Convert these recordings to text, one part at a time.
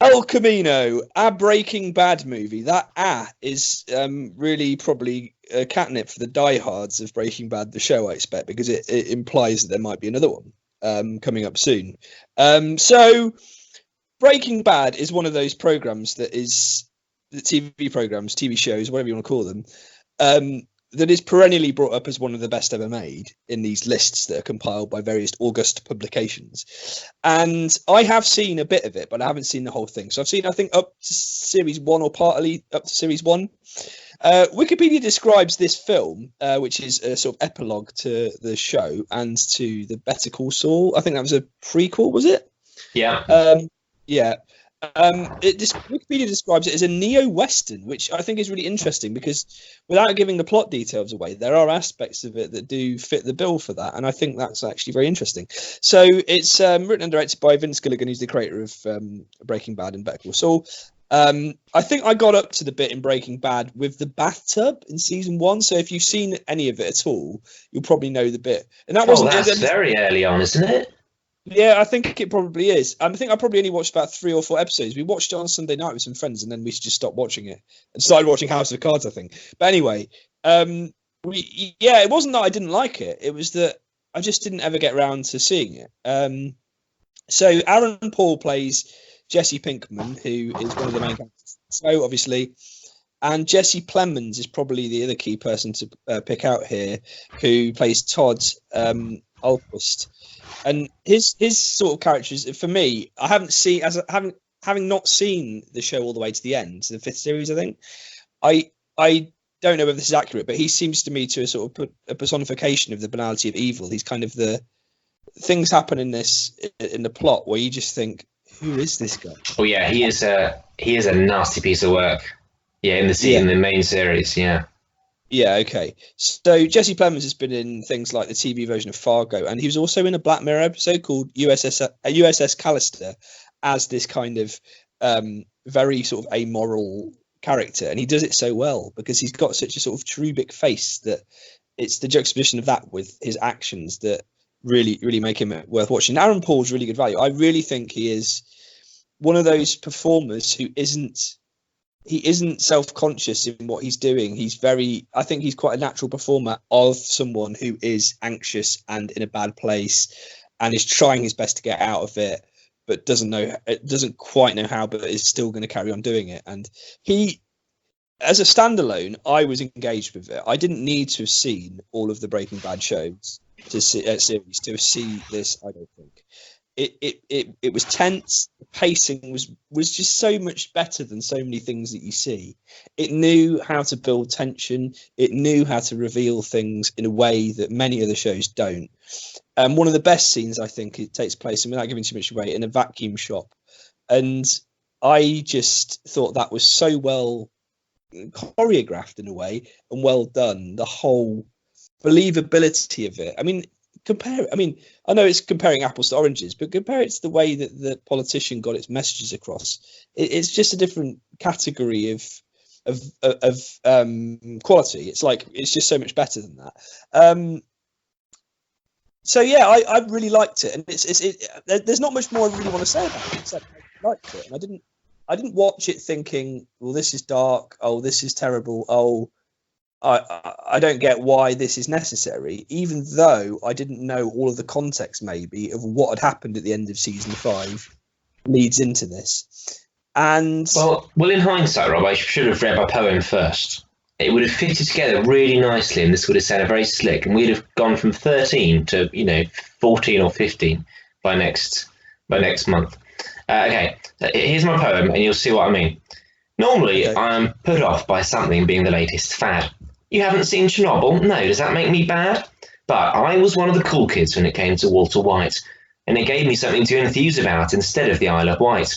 El Camino, a Breaking Bad movie. That is really probably catnip for the diehards of Breaking Bad, the show, I expect, because it implies that there might be another one coming up soon. So Breaking Bad is one of those programs that is the TV programs, TV shows, whatever you want to call them, that is perennially brought up as one of the best ever made in these lists that are compiled by various august publications. And I have seen a bit of it, but I haven't seen the whole thing. So I've seen, I think, up to series one, or partly up to series one. Wikipedia describes this film, which is a sort of epilogue to the show and to the Better Call Saul. I think that was a prequel, was it? Yeah. Yeah. Wikipedia describes it as a neo-western, which I think is really interesting because without giving the plot details away, there are aspects of it that do fit the bill for that, and I think that's actually very interesting. So it's written and directed by Vince Gilligan, who's the creator of Breaking Bad and Better Call Saul. I think I got up to the bit in Breaking Bad with the bathtub in season one, so if you've seen any of it at all, you'll probably know the bit. And that's very early on, isn't it? Yeah, I think it probably is. I think I probably only watched about 3 or 4 episodes. We watched it on Sunday night with some friends, and then we just stopped watching it and started watching House of Cards, I think. But anyway, it wasn't that I didn't like it. It was that I just didn't ever get around to seeing it. So Aaron Paul plays Jesse Pinkman, who is one of the main characters. So obviously, and Jesse Plemons is probably the other key person to pick out here, who plays Todd Alquist. And his sort of characters, for me, I haven't seen, having not seen the show all the way to the end, to the 5th series, I think. I don't know if this is accurate, but he seems to me to sort of put a personification of the banality of evil. He's kind of the things happen in the plot where you just think, who is this guy? Oh yeah, he is a nasty piece of work. Yeah, in the main series, yeah. Yeah, okay. So Jesse Plemons has been in things like the TV version of Fargo, and he was also in a Black Mirror episode called USS Callister as this kind of very sort of amoral character, and he does it so well because he's got such a sort of cherubic face that it's the juxtaposition of that with his actions that really make him worth watching. Aaron Paul's really good value. I really think he is one of those performers who isn't self-conscious in what he's doing. I think he's quite a natural performer of someone who is anxious and in a bad place and is trying his best to get out of it, but doesn't quite know how, but is still going to carry on doing it. And he, as a standalone, I was engaged with it. I didn't need to have seen all of the Breaking Bad shows series to see this, I don't think. It was tense. The pacing was just so much better than so many things that you see. It knew how to build tension. It knew how to reveal things in a way that many other shows don't. One of the best scenes, I think, it takes place, and without giving too much away, in a vacuum shop. And I just thought that was so well choreographed in a way and well done. The whole believability of it. I mean, I know it's comparing apples to oranges, but compare it to the way that the politician got its messages across. It's just a different category of quality. It's just so much better than that. So yeah, I really liked it, and there's not much more I really want to say about it except I liked it, and I didn't watch it thinking, well, this is dark. Oh, this is terrible. Oh, I don't get why this is necessary, even though I didn't know all of the context maybe of what had happened at the end of season 5 leads into this. And well, in hindsight, Rob, I should have read my poem first. It would have fitted together really nicely, and this would have sounded very slick, and we'd have gone from 13 to 14 or 15 by next month. Okay, here's my poem, and you'll see what I mean. Normally, okay. I'm put off by something being the latest fad. You haven't seen Chernobyl? No, does that make me bad? But I was one of the cool kids when it came to Walter White, and it gave me something to enthuse about instead of the Isle of Wight.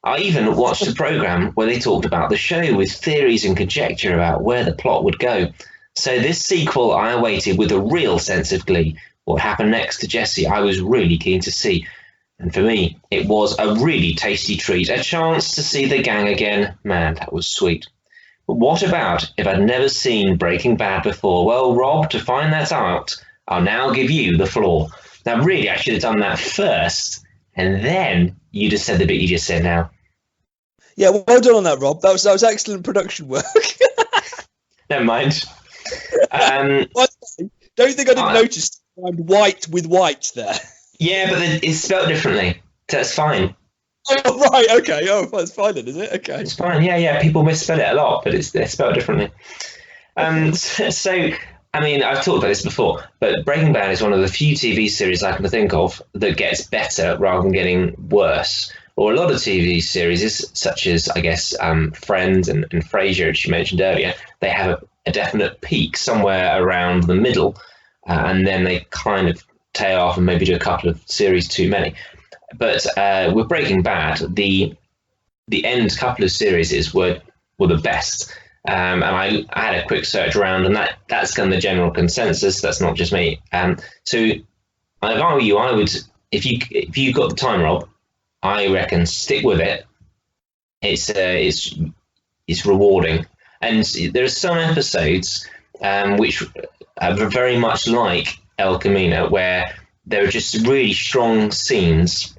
I even watched a programme where they talked about the show with theories and conjecture about where the plot would go. So this sequel I awaited with a real sense of glee. What happened next to Jesse I was really keen to see. And for me, it was a really tasty treat, a chance to see the gang again. Man, that was sweet. But what about if I'd never seen Breaking Bad before? Well, Rob, to find that out, I'll now give you the floor. Now, really, I should have done that first, and then you'd have said the bit you just said now. Yeah, well done on that, Rob. That was excellent production work. Never mind. Don't think I didn't notice white with white there. Yeah, but it's spelled differently. That's fine. Oh, right, okay. Oh, that's fine then, is it? Okay. It's fine. Yeah. People misspell it a lot, but they're spelled differently. So, I mean, I've talked about this before, but Breaking Bad is one of the few TV series I can think of that gets better rather than getting worse. Or a lot of TV series, such as, I guess, Friends and Frasier, as you mentioned earlier, they have a definite peak somewhere around the middle, and then they kind of tail off and maybe do a couple of series too many. But with Breaking Bad, the end couple of series were the best. And I had a quick search around, and that's kind of the general consensus. That's not just me. So if I were you, I would, if you got the time, Rob, I reckon stick with it. It's rewarding, and there are some episodes which are very much like El Camino, where there are just really strong scenes.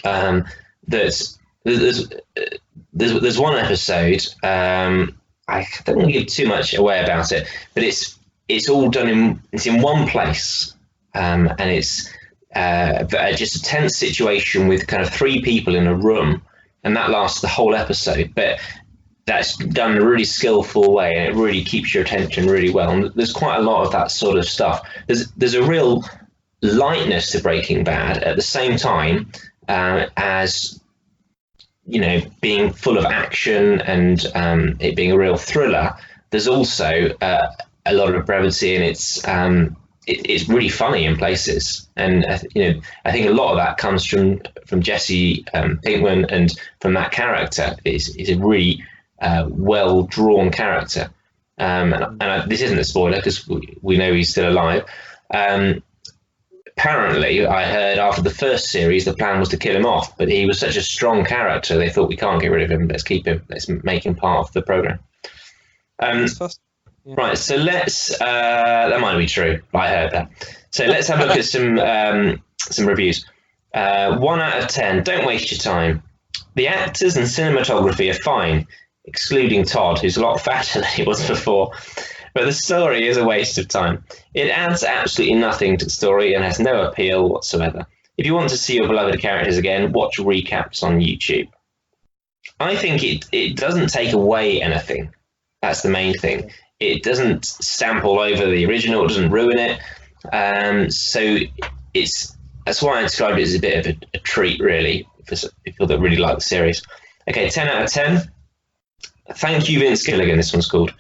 There's one episode. I don't want to give too much away about it, but it's all done in one place, and it's just a tense situation with kind of three people in a room, and that lasts the whole episode. But that's done in a really skillful way, and it really keeps your attention really well. And there's quite a lot of that sort of stuff. There's a real lightness to Breaking Bad at the same time as, you know, being full of action and it being a real thriller. There's also a lot of brevity, and it's really funny in places. And you know, I think a lot of that comes from Jesse Pinkman, and from that character. Is a really well drawn character. This isn't a spoiler because we know he's still alive. Apparently, I heard after the first series, the plan was to kill him off, but he was such a strong character, they thought, we can't get rid of him, let's keep him, let's make him part of the program. Right, so let's, that might be true, but I heard that. So let's have a look at some reviews. 1 out of 10, don't waste your time. The actors and cinematography are fine, excluding Todd, who's a lot fatter than he was before. But the story is a waste of time. It adds absolutely nothing to the story and has no appeal whatsoever. If you want to see your beloved characters again, watch recaps on YouTube. I think it doesn't take away anything. That's the main thing. It doesn't stamp all over the original. It doesn't ruin it. So that's why I described it as a bit of a treat, really, for people that really like the series. Okay, 10 out of 10. Thank you, Vince Gilligan, this one's called.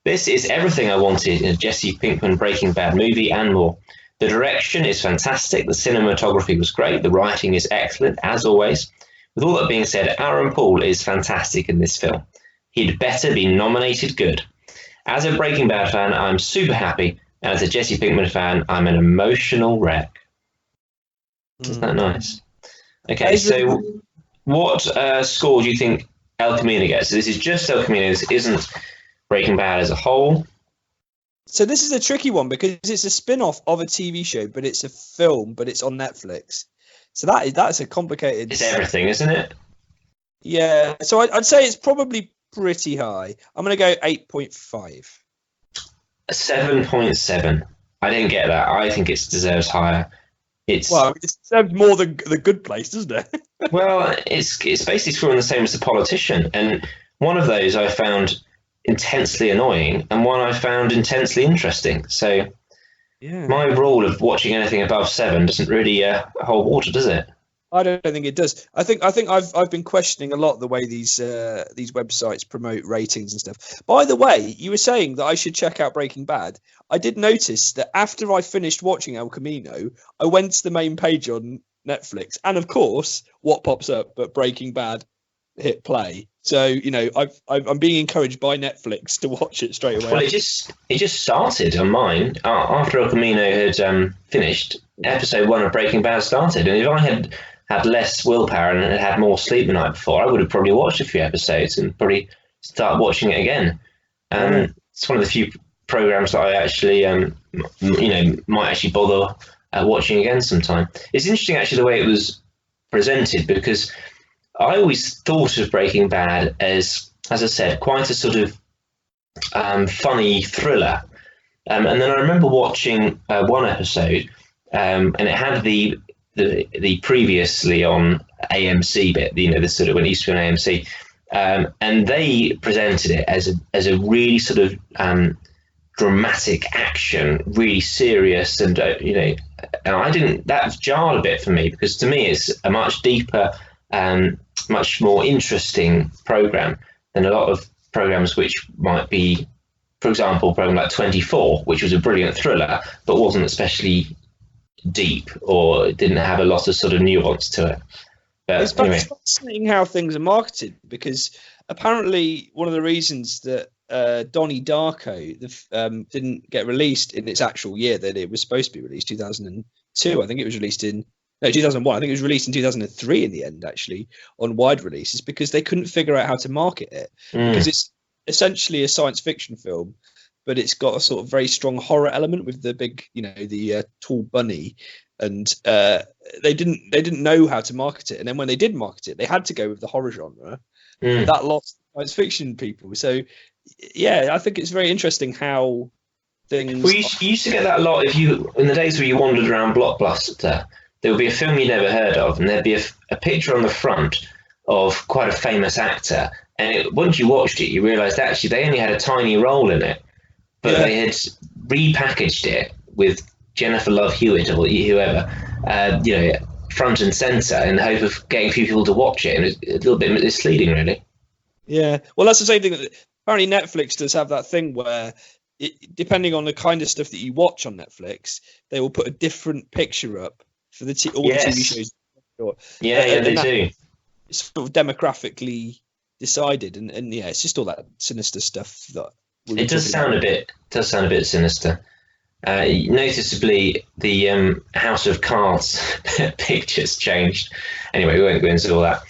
This is everything I wanted in a Jesse Pinkman Breaking Bad movie and more. The direction is fantastic, the cinematography was great, the writing is excellent, as always. With all that being said, Aaron Paul is fantastic in this film. He'd better be nominated good. As a Breaking Bad fan, I'm super happy, and as a Jesse Pinkman fan, I'm an emotional wreck. Isn't that nice? Okay, so what score do you think El Camino gets? So this is just El Camino, this isn't Breaking Bad as a whole. So this is a tricky one because it's a spin-off of a TV show, but it's a film, but it's on Netflix. So that's a complicated... It's everything, isn't it? Yeah, so I'd say it's probably pretty high. I'm going to go 8.5. 7.7. I didn't get that. I think it deserves higher. It deserves more than The Good Place, doesn't it? Well, it's basically scoring the same as The Politician, and one of those I found intensely annoying and one I found intensely interesting. So yeah, my rule of watching anything above 7 doesn't really hold water, does it? I don't think it does. I think I've been questioning a lot the way these websites promote ratings and stuff. By the way, you were saying that I should check out Breaking Bad. I did notice that after I finished watching El Camino, I went to the main page on Netflix, and of course, what pops up but Breaking Bad hit play. So, you know, I'm being encouraged by Netflix to watch it straight away. Well, it just started on mine after El Camino had finished. Episode 1 of Breaking Bad started, and if I had less willpower and had more sleep the night before, I would have probably watched a few episodes and probably start watching it again. It's one of the few programs that I actually, might actually bother watching again sometime. It's interesting actually the way it was presented, because I always thought of Breaking Bad as I said, quite a sort of funny thriller. And then I remember watching one episode, and it had the previously on AMC bit, the sort of when it used to be on AMC, and they presented it as a really sort of dramatic action, really serious, and and I didn't. That jarred a bit for me, because to me it's a much deeper, much more interesting program than a lot of programs which might be, for example, a program like 24, which was a brilliant thriller but wasn't especially deep or didn't have a lot of sort of nuance to it. But it's fascinating how things are marketed, because apparently one of the reasons that Donnie Darko didn't get released in its actual year that it was supposed to be released, 2002, I think it was released in 2001. I think it was released in 2003 in the end, actually, on wide releases, because they couldn't figure out how to market it. Because it's essentially a science fiction film, but it's got a sort of very strong horror element with the big, the tall bunny, and they didn't know how to market it. And then when they did market it, they had to go with the horror genre. That lost science fiction people. So yeah, I think it's very interesting how things. Well, you used to get that a lot in the days where you wandered around Blockbuster. There would be a film you never heard of, and there'd be a picture on the front of quite a famous actor. And once you watched it, you realised actually they only had a tiny role in it, but they had repackaged it with Jennifer Love Hewitt or whoever, front and centre, in the hope of getting a few people to watch it. And it's a little bit misleading, really. Yeah, well, that's the same thing. Apparently, Netflix does have that thing where, depending on the kind of stuff that you watch on Netflix, they will put a different picture up for the TV shows. Yeah, they do. It's sort of demographically decided, and it's just all that sinister stuff that it does sound a bit sinister. Noticeably, the House of Cards pictures changed. Anyway, we won't go into all that.